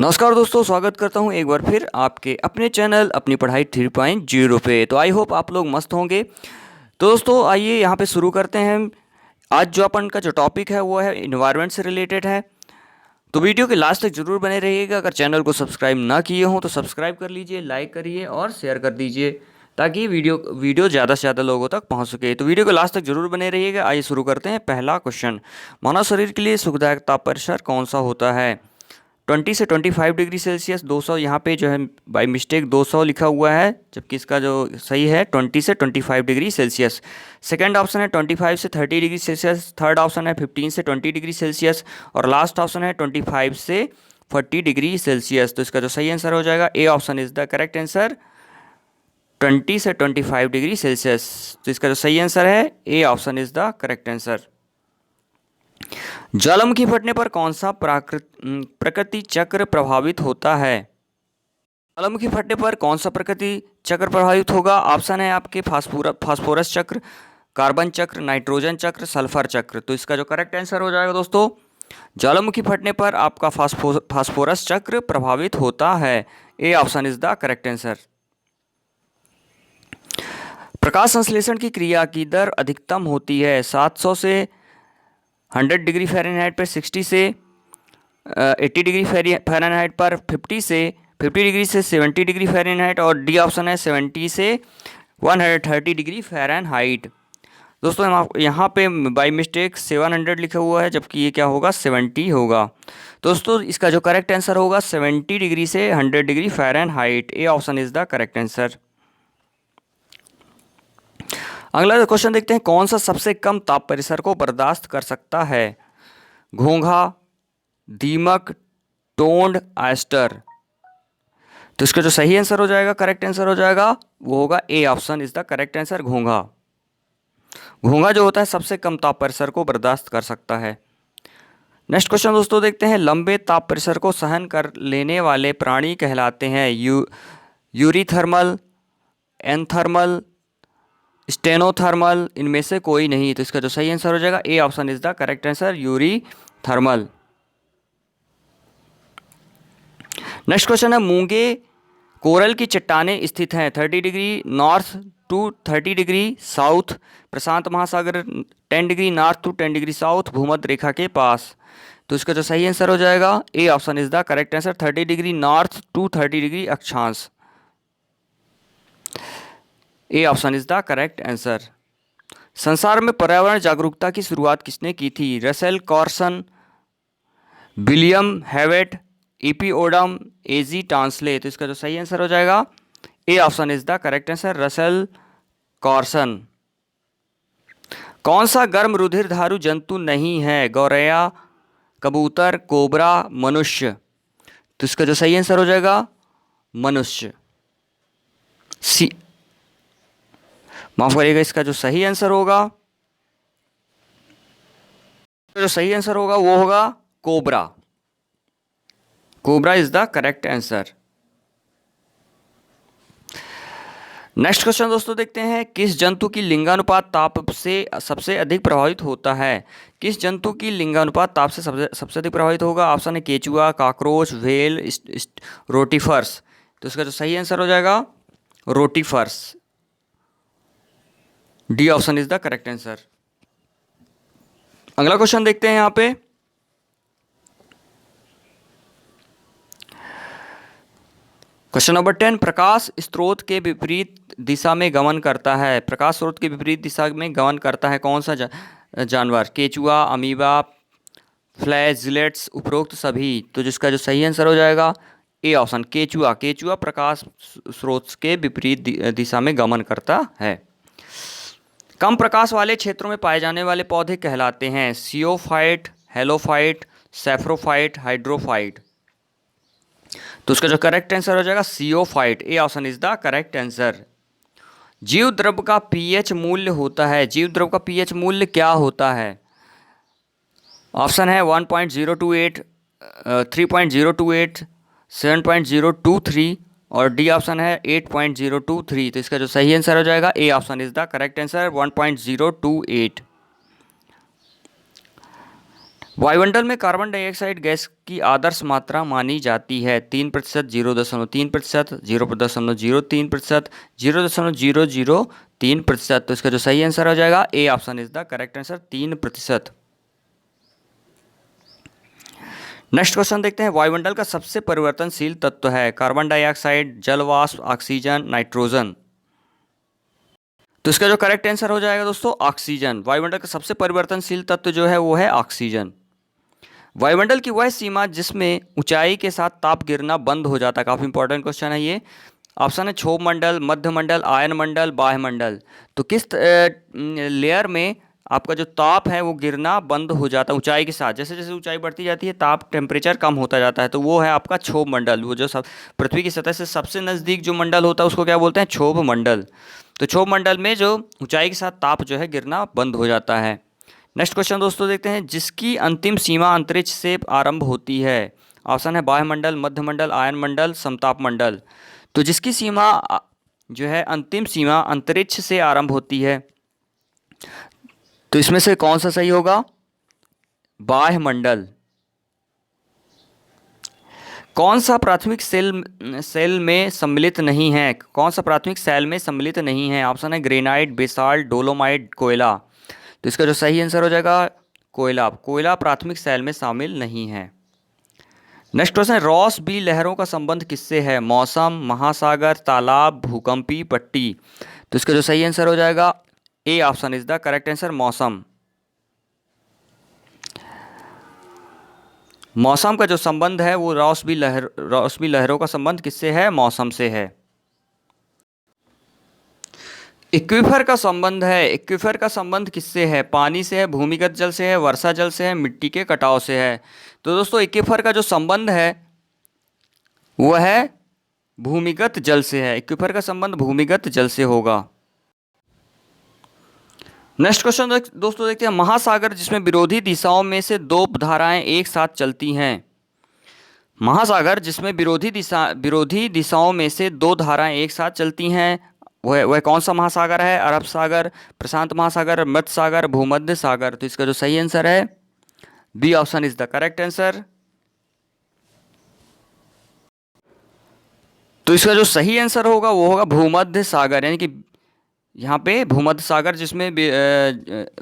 नमस्कार दोस्तों, स्वागत करता हूं एक बार फिर आपके अपने चैनल अपनी पढ़ाई 3.0 पे। तो आई होप आप लोग मस्त होंगे। तो दोस्तों आइए यहाँ पे शुरू करते हैं। आज जो अपन का जो टॉपिक है वो है इन्वायरमेंट से रिलेटेड है। तो वीडियो के लास्ट तक जरूर बने रहिएगा। अगर चैनल को सब्सक्राइब ना किए हों तो सब्सक्राइब कर लीजिए, लाइक करिए और शेयर कर दीजिए ताकि वीडियो ज़्यादा से ज़्यादा लोगों तक पहुँच सके। तो वीडियो के लास्ट तक जरूर बने रहिएगा। आइए शुरू करते हैं। पहला क्वेश्चन, मानव शरीर के लिए सुखदायक ताप परिसर कौन सा होता है? 20 से 25 डिग्री सेल्सियस। 200 यहाँ पे जो है बाई मिस्टेक 200 लिखा हुआ है, जबकि इसका जो सही है 20 से 25 डिग्री सेल्सियस। सेकंड ऑप्शन है 25 से 30 डिग्री सेल्सियस। थर्ड ऑप्शन है 15 से 20 डिग्री सेल्सियस। और लास्ट ऑप्शन है 25 से 40 डिग्री सेल्सियस। तो इसका जो सही आंसर हो जाएगा A option is the correct answer, 20 से 25 डिग्री सेल्सियस। तो इसका जो सही आंसर है A option is the correct answer. ज्वालामुखी फटने पर कौन सा प्रकृति चक्र प्रभावित होता है? ज्वालामुखी फटने पर कौन सा प्रकृति चक्र प्रभावित होगा? ऑप्शन है आपके फास्फोरस चक्र, कार्बन चक्र, नाइट्रोजन चक्र, सल्फर चक्र। तो इसका जो करेक्ट आंसर हो जाएगा दोस्तों, ज्वालामुखी फटने पर आपका फास्फोरस चक्र प्रभावित होता है। A option is the correct answer. प्रकाश संश्लेषण की क्रिया की दर अधिकतम होती है 700 से 100 डिग्री फ़ारेनहाइट पर, 60 से 80 डिग्री फ़ारेनहाइट पर, 50 डिग्री से 70 डिग्री फ़ारेनहाइट, और डी ऑप्शन है 70 से 130 डिग्री फ़ारेनहाइट। दोस्तों यहाँ पे बाई मिस्टेक 700 लिखा हुआ है, जबकि ये क्या होगा 70 होगा। दोस्तों इसका जो करेक्ट आंसर होगा 70 डिग्री से 100 degree Fahrenheit. A option is the correct answer. अगला क्वेश्चन देखते हैं, कौन सा सबसे कम ताप परिसर को बर्दाश्त कर सकता है? घोंघा, दीमक, टोंड, आयस्टर। तो इसका जो सही आंसर हो जाएगा, करेक्ट आंसर हो जाएगा, वो होगा ए option is the correct answer, घोंघा। घोंघा जो होता है सबसे कम ताप परिसर को बर्दाश्त कर सकता है। नेक्स्ट क्वेश्चन दोस्तों देखते हैं, लंबे ताप परिसर को सहन कर लेने वाले प्राणी कहलाते हैं यूरीथर्मल, एनथर्मल, स्टेनोथर्मल, इनमें से कोई नहीं। तो इसका जो सही आंसर हो जाएगा A option is the correct answer, eurythermal. Next question है, मूंगे कोरल की चट्टानें स्थित हैं 30 degree north to 30 degree south प्रशांत महासागर, 10 degree north to 10 degree south भूमध्य रेखा के पास। तो इसका जो सही आंसर हो जाएगा A option is the correct answer, 30 degree north to 30 degree अक्षांश। A option is the correct answer. संसार में पर्यावरण जागरूकता की शुरुआत किसने की थी? Rachel Carson, William Hewett, EP Odum, AG Tansley. तो इसका जो सही आंसर हो जाएगा A option is the correct answer, Rachel Carson. कौन सा गर्म रुधिरधारू जंतु नहीं है? गौरैया, कबूतर, कोबरा, मनुष्य। तो इसका जो सही आंसर हो जाएगा मनुष्य, सी। माफ करिएगा, इसका जो सही आंसर होगा, जो सही आंसर होगा वो होगा cobra. Cobra is the correct answer. Next question दोस्तों देखते हैं, किस जंतु की लिंगानुपात ताप से सबसे अधिक प्रभावित होता है? किस जंतु की लिंगानुपात ताप से सबसे अधिक प्रभावित होगा? ऑप्शन है केचुआ, काकरोच, व्हेल, रोटीफर्स। तो इसका जो सही आंसर हो जाएगा rotifers, D option is the correct answer. अगला क्वेश्चन देखते हैं यहाँ पे, क्वेश्चन नंबर 10, प्रकाश स्रोत के विपरीत दिशा में गमन करता है। प्रकाश स्रोत के विपरीत दिशा में गमन करता है कौन सा जानवर? केचुआ, अमीबा, फ्लैजिलेट्स, उपरोक्त सभी। तो जिसका जो सही आंसर हो जाएगा ए ऑप्शन, केचुआ। केचुआ प्रकाश स्रोत के विपरीत दिशा में गमन करता है। कम प्रकाश वाले क्षेत्रों में पाए जाने वाले पौधे कहलाते हैं सियोफाइट, हेलोफाइट, सैफ्रोफाइट, हाइड्रोफाइट। तो उसका जो करेक्ट आंसर हो जाएगा sciophyte. A option is the correct answer. जीव द्रव का पीएच मूल्य होता है, जीव द्रव का पीएच मूल्य क्या होता है? ऑप्शन है 1.028, 3.028, 7.023 और डी ऑप्शन है 8.023। तो इसका जो सही आंसर हो जाएगा A option is the correct answer, 1.028। वायुमंडल में कार्बन डाइऑक्साइड गैस की आदर्श मात्रा मानी जाती है 3%, 0.3%, 0.03%, 0.003%। तो इसका जो सही आंसर हो जाएगा A option is the correct answer, 3%। Next question देखते हैं, वायुमंडल का सबसे परिवर्तनशील तत्व है कार्बन डाइऑक्साइड, जल वाष्प, ऑक्सीजन, नाइट्रोजन। तो इसका जो करेक्ट आंसर हो जाएगा दोस्तों ऑक्सीजन। वायुमंडल का सबसे परिवर्तनशील तत्व जो है वो है ऑक्सीजन। वायुमंडल की वह सीमा जिसमें ऊंचाई के साथ ताप गिरना बंद हो जाता है, काफी इंपॉर्टेंट क्वेश्चन है ये। ऑप्शन है क्षोभ मंडल, मध्य मंडल, आयन मंडल, बाह्य मंडल। तो किस लेयर में आपका जो ताप है वो गिरना बंद हो जाता है ऊंचाई के साथ? जैसे जैसे ऊंचाई बढ़ती जाती है ताप टेम्परेचर कम होता जाता है, तो वो है आपका क्षोभ मंडल। वो जो सब पृथ्वी की सतह से सबसे नज़दीक जो मंडल होता है उसको क्या बोलते हैं? क्षोभ मंडल। तो क्षोभ मंडल में जो ऊंचाई के साथ ताप जो है गिरना बंद हो जाता है। नेक्स्ट क्वेश्चन दोस्तों देखते हैं, जिसकी अंतिम सीमा अंतरिक्ष से आरंभ होती है। ऑप्शन है बाह्य मंडल, मध्य मंडल, आयन मंडल, समताप मंडल। तो जिसकी सीमा जो है अंतिम सीमा अंतरिक्ष से आरंभ होती है, तो इसमें से कौन सा सही होगा? बाह्य मंडल। कौन सा प्राथमिक सेल में सम्मिलित नहीं है? कौन सा प्राथमिक सेल में सम्मिलित नहीं है? ऑप्शन है ग्रेनाइट, बेसाल्ट, डोलोमाइट, कोयला। तो इसका जो सही आंसर हो जाएगा कोयला। कोयला प्राथमिक सेल में शामिल नहीं है। नेक्स्ट क्वेश्चन है, रॉस बी लहरों का संबंध किससे है? मौसम, महासागर, तालाब, भूकंपी पट्टी। तो इसका जो सही आंसर हो जाएगा A option is the correct answer, मौसम। मौसम का जो संबंध है वो रॉस बी लहरों का संबंध किससे है? मौसम से है। एक्वीफर का संबंध है, एक्वीफर का संबंध किससे है? पानी से है, भूमिगत जल से है, वर्षा जल से है, मिट्टी के कटाव से है। तो दोस्तों एक्वीफर का जो संबंध है वह है भूमिगत जल से है। एक्वीफर का संबंध भूमिगत जल से होगा। नेक्स्ट क्वेश्चन दोस्तों देखते हैं, महासागर जिसमें विरोधी दिशाओं में से दो धाराएं एक साथ चलती हैं। महासागर जिसमें विरोधी दिशाओं में से दो धाराएं एक साथ चलती हैं, वह कौन सा महासागर है? अरब सागर, प्रशांत महासागर, मध्य सागर, भूमध्य सागर। तो इसका जो सही आंसर है B option is the correct answer. तो इसका जो सही आंसर होगा वो होगा भूमध्य सागर, यानी कि यहाँ पे भूमध्य सागर जिसमें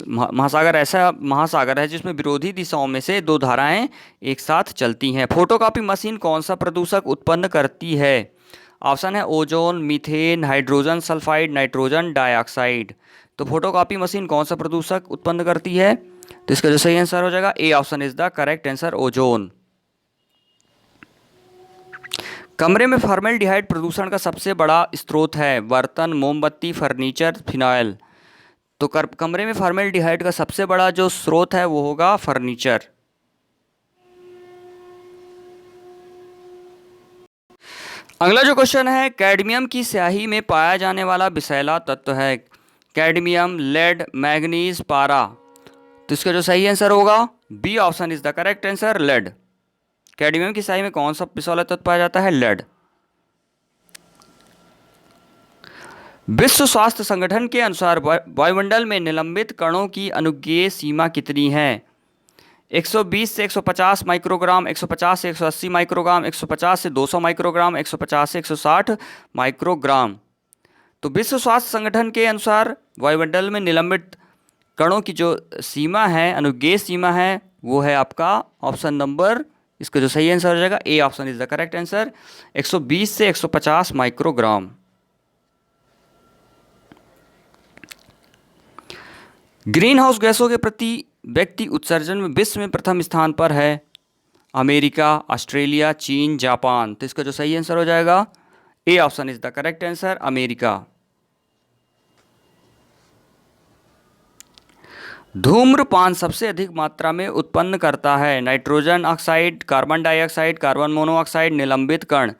महासागर ऐसा महासागर है जिसमें विरोधी दिशाओं में से दो धाराएं एक साथ चलती हैं। फोटोकॉपी मशीन कौन सा प्रदूषक उत्पन्न करती है? ऑप्शन है ozone, methane, hydrogen sulphide, nitrogen dioxide. तो फोटोकॉपी मशीन कौन सा प्रदूषक उत्पन्न करती है? तो इसका जो सही आंसर हो जाएगा A option is the correct answer, ozone. कमरे में फॉर्मेल्डिहाइड प्रदूषण का सबसे बड़ा स्रोत है। बर्तन, मोमबत्ती, फर्नीचर, फिनाइल। तो कमरे में फॉर्मेल्डिहाइड का सबसे बड़ा जो स्रोत है वो होगा फर्नीचर। अगला जो क्वेश्चन है, कैडमियम की स्याही में पाया जाने वाला विषैला तत्व है। कैडमियम, लेड, मैग्नीज, पारा। तो इसका जो सही आंसर होगा B option is the correct answer, lead. Cadmium की स्याही में कौन सा विषैला तत्व पाया जाता है? लेड। विश्व स्वास्थ्य संगठन के अनुसार वायुमंडल में निलंबित कणों की अनुज्ञेय सीमा कितनी है? 120 से 150 माइक्रोग्राम, 150 से 180 माइक्रोग्राम, 150 से 200 माइक्रोग्राम, 150 से 160 माइक्रोग्राम। तो विश्व स्वास्थ्य संगठन के अनुसार वायुमंडल में निलंबित कणों की जो सीमा है, अनुज्ञेय सीमा है, वो है आपका ऑप्शन नंबर, इसका जो सही आंसर हो जाएगा A option is the correct answer, 120 से 150 माइक्रोग्राम। ग्रीन हाउस गैसों के प्रति व्यक्ति उत्सर्जन में विश्व में प्रथम स्थान पर है अमेरिका, ऑस्ट्रेलिया, चीन, जापान। तो इसका जो सही आंसर हो जाएगा A option is the correct answer, America. धूम्रपान सबसे अधिक मात्रा में उत्पन्न करता है nitrogen oxide, carbon dioxide, carbon monoxide, निलंबित कण।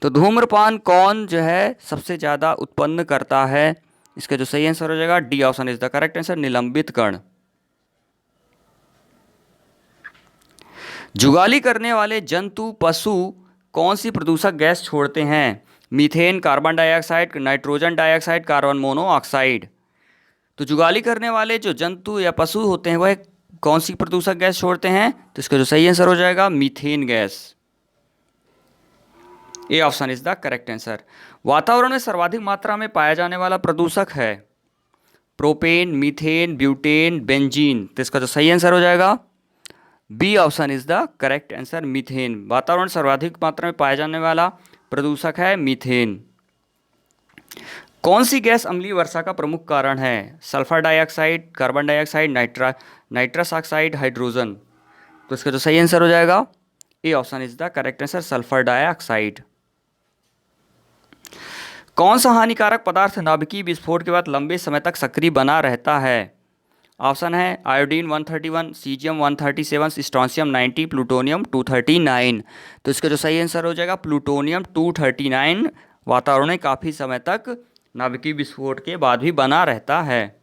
तो धूम्रपान कौन जो है सबसे ज़्यादा उत्पन्न करता है? इसका जो सही आंसर हो जाएगा D option is the correct answer, निलंबित कण। जुगाली करने वाले जंतु पशु कौन सी प्रदूषक गैस छोड़ते हैं? Methane, carbon dioxide, nitrogen dioxide, carbon monoxide. तो जुगाली करने वाले जो जंतु या पशु होते हैं वह कौन सी प्रदूषक गैस छोड़ते हैं? तो इसका जो सही आंसर हो जाएगा methane gas. A option is the correct answer. वातावरण में सर्वाधिक मात्रा में पाया जाने वाला प्रदूषक है प्रोपेन, मीथेन, ब्यूटेन, बेंजीन। तो इसका जो सही आंसर हो जाएगा B option is the correct answer, methane. वातावरण सर्वाधिक मात्रा में पाया जाने वाला प्रदूषक है मीथेन। कौन सी गैस अम्लीय वर्षा का प्रमुख कारण है? Sulphur dioxide, carbon dioxide, nitrous oxide, hydrogen. तो इसका जो सही आंसर हो जाएगा A option is the correct answer, sulphur dioxide. कौन सा हानिकारक पदार्थ नाभिकीय विस्फोट के बाद लंबे समय तक सक्रिय बना रहता है? ऑप्शन है आयोडीन 131, सीजियम 137, स्ट्रोंशियम 90, प्लूटोनियम 239। तो इसका जो सही आंसर हो जाएगा प्लूटोनियम 239 वातावरण में काफ़ी समय तक नाभिकीय विस्फोट के बाद भी बना रहता है।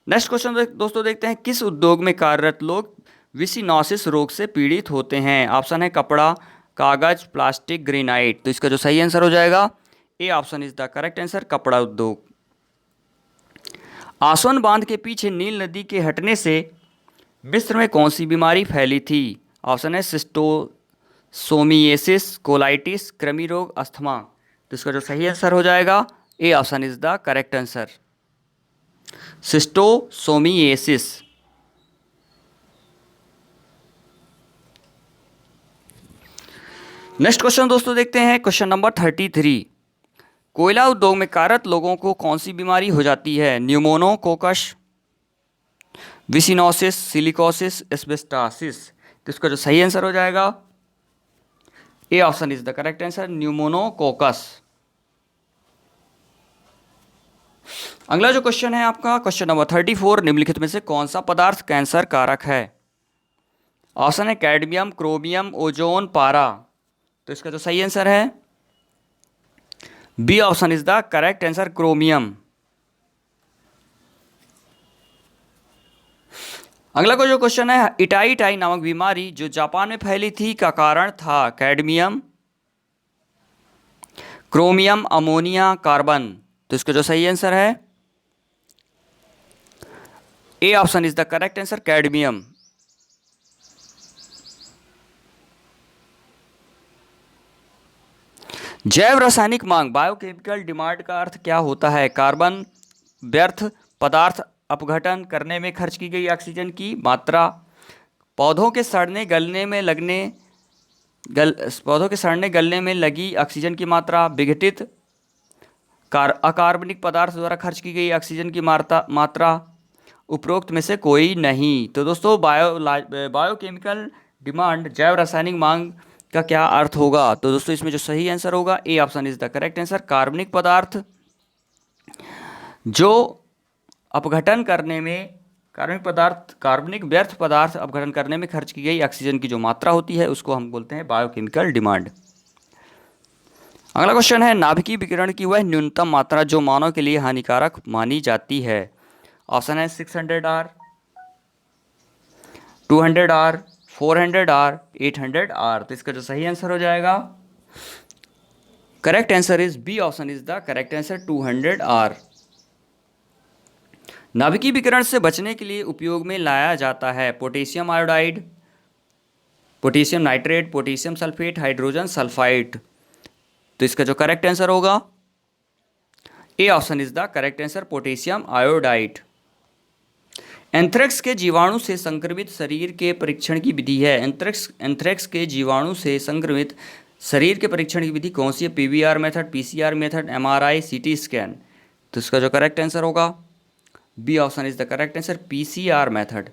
नेक्स्ट क्वेश्चन दोस्तों देखते हैं, किस उद्योग में कार्यरत लोग विसिनोसिस रोग से पीड़ित होते हैं? ऑप्शन है कपड़ा, कागज, प्लास्टिक, ग्रेनाइट। तो इसका जो सही आंसर हो जाएगा A option is the correct answer, कपड़ा उद्योग। आसवन बांध के पीछे नील नदी के हटने से मिस्र में कौन सी बीमारी फैली थी? ऑप्शन है सिस्टोसोमिएसिस, कोलाइटिस, कृमि रोग, अस्थमा। तो इसका जो सही आंसर हो जाएगा A option is the correct answer, schistosomiasis. Next question दोस्तों देखते हैं, क्वेश्चन नंबर 33। कोयला उद्योग में कार्यरत लोगों को कौन सी बीमारी हो जाती है? Pneumococcus, byssinosis, silicosis, asbestosis. तो इसका जो सही आंसर हो जाएगा A option is the correct answer, pneumococcus. अगला जो क्वेश्चन है आपका क्वेश्चन नंबर 34, निम्नलिखित में से कौन सा पदार्थ कैंसर कारक है? ऑप्शन है कैडमियम, क्रोमियम, ओजोन, पारा। तो इसका जो सही आंसर है B option is the correct answer, chromium. अगला को जो क्वेश्चन है, इटाई इटाई नामक बीमारी जो जापान में फैली थी का कारण था? Cadmium, chromium, ammonia, carbon. तो इसका जो सही आंसर है A option is the correct answer, cadmium. जैव रासायनिक मांग, बायोकेमिकल डिमांड का अर्थ क्या होता है? कार्बन व्यर्थ पदार्थ अपघटन करने में खर्च की गई ऑक्सीजन की मात्रा, पौधों के सड़ने गलने में लगी ऑक्सीजन की मात्रा, विघटित अकार्बनिक पदार्थ द्वारा खर्च की गई ऑक्सीजन की मात्रा, उपरोक्त में से कोई नहीं। तो दोस्तों बायोकेमिकल डिमांड, जैव रासायनिक मांग का क्या अर्थ होगा? तो दोस्तों इसमें जो सही आंसर होगा ए option is the correct answer, कार्बनिक पदार्थ जो अपघटन करने में, कार्बनिक व्यर्थ पदार्थ अपघटन करने में खर्च की गई ऑक्सीजन की जो मात्रा होती है उसको हम बोलते हैं बायोकेमिकल डिमांड। अगला क्वेश्चन है, नाभिकीय विकिरण की वह न्यूनतम मात्रा जो मानव के लिए हानिकारक मानी जाती है? ऑप्शन है 600 आर, 200 आर, 400 आर, 800 आर। तो इसका जो सही आंसर हो जाएगा correct answer is B option is the correct answer, 200 R. नाभिकीय विकिरण से बचने के लिए उपयोग में लाया जाता है potassium iodide, potassium nitrate, potassium sulphate, hydrogen sulphide. तो इसका जो करेक्ट आंसर होगा ए option is the correct answer, potassium iodide. Anthrax के जीवाणु से संक्रमित शरीर के परीक्षण की विधि है? एंथ्रेक्स के जीवाणु से संक्रमित शरीर के परीक्षण की विधि कौन सी है? PVR method, PCR method, MRI, CT scan. तो इसका जो करेक्ट आंसर होगा B option is the correct answer, PCR method.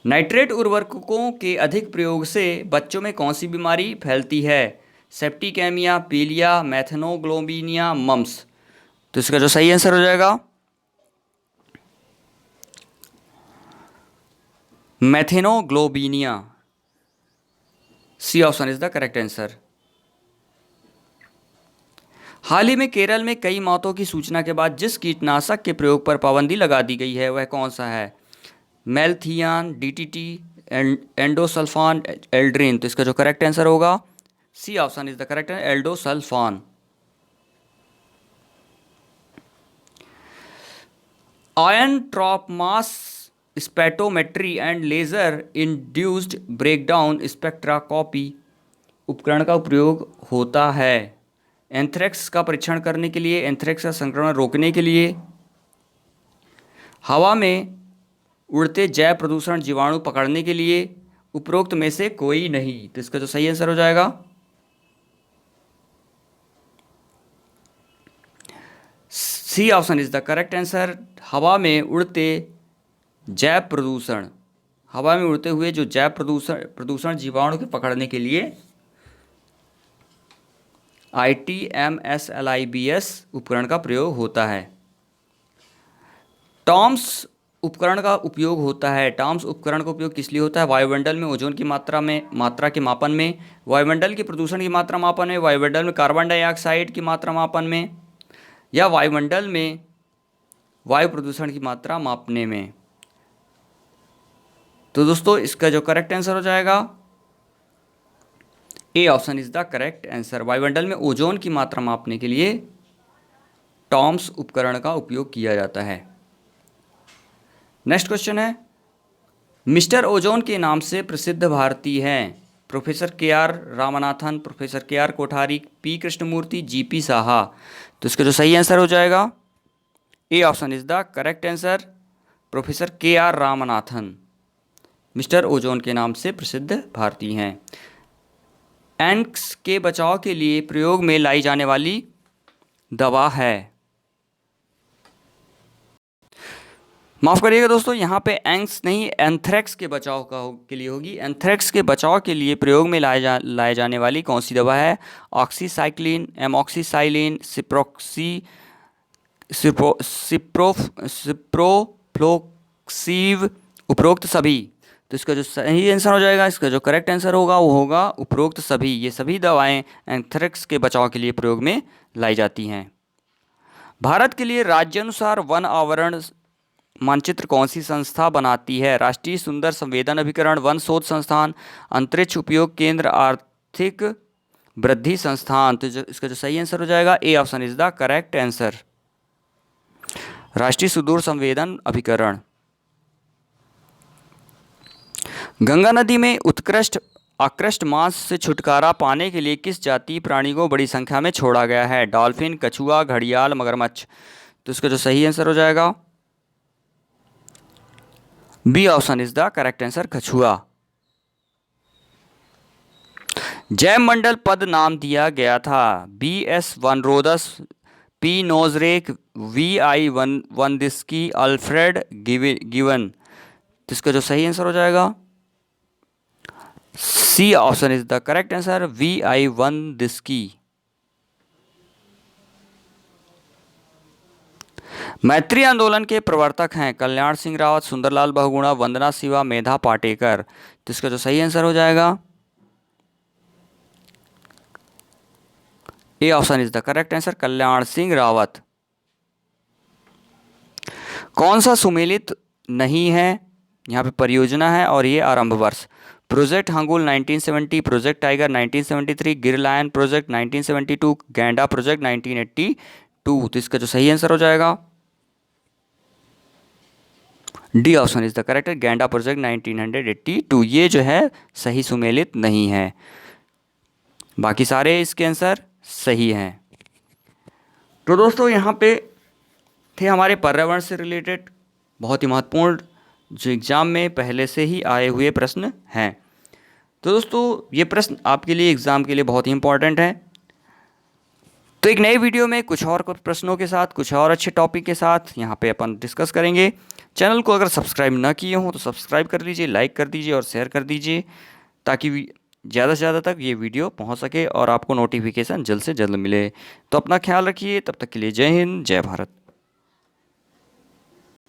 Nitrate उर्वरकों के अधिक प्रयोग से बच्चों में कौन सी बीमारी फैलती है? सेप्टिकेमिया, पीलिया, मैथेनोग्लोबिनिया, मम्स। तो इसका जो सही आंसर हो जाएगा methemoglobinemia, C option is the correct answer. हाल ही में केरल में कई मौतों की सूचना के बाद जिस कीटनाशक के प्रयोग पर पाबंदी लगा दी गई है वह कौन सा है? Malathion, DDT, endosulfan, aldrin. तो इसका जो करेक्ट आंसर होगा C option is the correct answer, endosulfan. Ion trap mass spectrometry and laser induced breakdown spectroscopy उपकरण का उपयोग होता है एंथ्रेक्स का परीक्षण करने के लिए, एंथ्रेक्स का संक्रमण रोकने के लिए। हवा में उड़ते जैव प्रदूषण जीवाणु पकड़ने के लिए। उपरोक्त में से कोई नहीं। तो इसका जो सही आंसर हो जाएगा C option is the correct answer. हवा में उड़ते जैव प्रदूषण, हवा में उड़ते हुए जो जैव प्रदूषण जीवाणु के पकड़ने के लिए ITMSLIBS उपकरण का प्रयोग होता है। टॉम्स उपकरण का उपयोग होता है। टॉम्स उपकरण का उपयोग किस लिए होता है? वायुमंडल में ओजोन की मात्रा के मापन में, वायुमंडल के प्रदूषण की मात्रा मापन में, वायुमंडल में कार्बन डाइऑक्साइड की मात्रा मापन में, या वायुमंडल में वायु प्रदूषण की मात्रा मापने में। तो दोस्तों इसका जो करेक्ट आंसर हो जाएगा A option is the correct answer. वायुमंडल में ओजोन की मात्रा मापने के लिए टॉम्स उपकरण का उपयोग किया जाता है। नेक्स्ट क्वेश्चन है, मिस्टर ओजोन के नाम से प्रसिद्ध भारतीय हैं? Professor KR Ramanathan, professor KR Kothari, P Krishnamurthy, GP Saha. तो इसका जो सही आंसर हो जाएगा A option is the correct answer. Professor KR Ramanathan mister ozone के नाम से प्रसिद्ध भारतीय हैं। एंक्स के बचाव के लिए प्रयोग में लाई जाने वाली दवा है? माफ़ करिएगा दोस्तों, यहाँ पे एंक्स नहीं, एंथ्रेक्स के बचाव के लिए होगी। एंथ्रेक्स के बचाव के लिए प्रयोग में लाए जाने वाली कौन सी दवा है? ऑक्सीसाइक्लिन, एमॉक्सीसाइलिन, सिप्रोफ्लोक्सिव, उपरोक्त सभी। तो इसका जो सही आंसर हो जाएगा, इसका जो करेक्ट आंसर होगा वो होगा उपरोक्त सभी। ये सभी दवाएं एंथ्रेक्स के बचाव के लिए प्रयोग में लाई जाती हैं। भारत के लिए राज्यानुसार वन आवरण मानचित्र कौन सी संस्था बनाती है? राष्ट्रीय सुंदर संवेदन अभिकरण, वन शोध संस्थान, अंतरिक्ष उपयोग केंद्र, आर्थिक वृद्धि संस्थान। तो इसका जो सही आंसर हो जाएगा A option is the correct answer. राष्ट्रीय सुदूर संवेदन अभिकरण। गंगा नदी में आकृष्ट मांस से छुटकारा पाने के लिए किस जातीय प्राणी को बड़ी संख्या में छोड़ा गया है? डॉल्फिन, कछुआ, घड़ियाल, मगरमच्छ। तो इसका जो सही आंसर हो जाएगा B option is the correct answer, कछुआ। जैव मंडल पद नाम दिया गया था? BS वनरोदस, P नोजरेक, VI वनदिस्की, अल्फ्रेड गिवन। तो इसका जो सही आंसर हो जाएगा C option is the correct answer, VI Vernadsky. मैत्री आंदोलन के प्रवर्तक हैं? कल्याण सिंह रावत, सुंदरलाल बहुगुणा, वंदना शिवा, मेधा पाटेकर। तो इसका जो सही आंसर हो जाएगा A option is the correct answer, Kalyan Singh Rawat. कौन सा सुमेलित नहीं है? यहाँ पे परियोजना है और ये आरंभ वर्ष। Project Hangul 1970, project tiger 1973, Gir lion project 1972, गैंडा प्रोजेक्ट 1982। तो इसका जो सही आंसर हो जाएगा D option is the correct, गैंडा प्रोजेक्ट 1982। ये जो है सही सुमेलित नहीं है, बाकी सारे इसके आंसर सही हैं। तो दोस्तों यहाँ पे थे हमारे पर्यावरण से रिलेटेड बहुत ही महत्वपूर्ण जो एग्ज़ाम में पहले से ही आए हुए प्रश्न हैं। तो दोस्तों ये प्रश्न आपके लिए एग्ज़ाम के लिए बहुत ही इंपॉर्टेंट है। तो एक नए वीडियो में कुछ प्रश्नों के साथ, कुछ और अच्छे टॉपिक के साथ यहाँ पे अपन डिस्कस करेंगे। चैनल को अगर सब्सक्राइब ना किए हों तो सब्सक्राइब कर लीजिए, लाइक कर दीजिए और शेयर कर दीजिए ताकि ज़्यादा से ज़्यादा तक ये वीडियो पहुँच सके और आपको नोटिफिकेशन जल्द से जल्द मिले। तो अपना ख्याल रखिए, तब तक के लिए जय हिंद, जय भारत।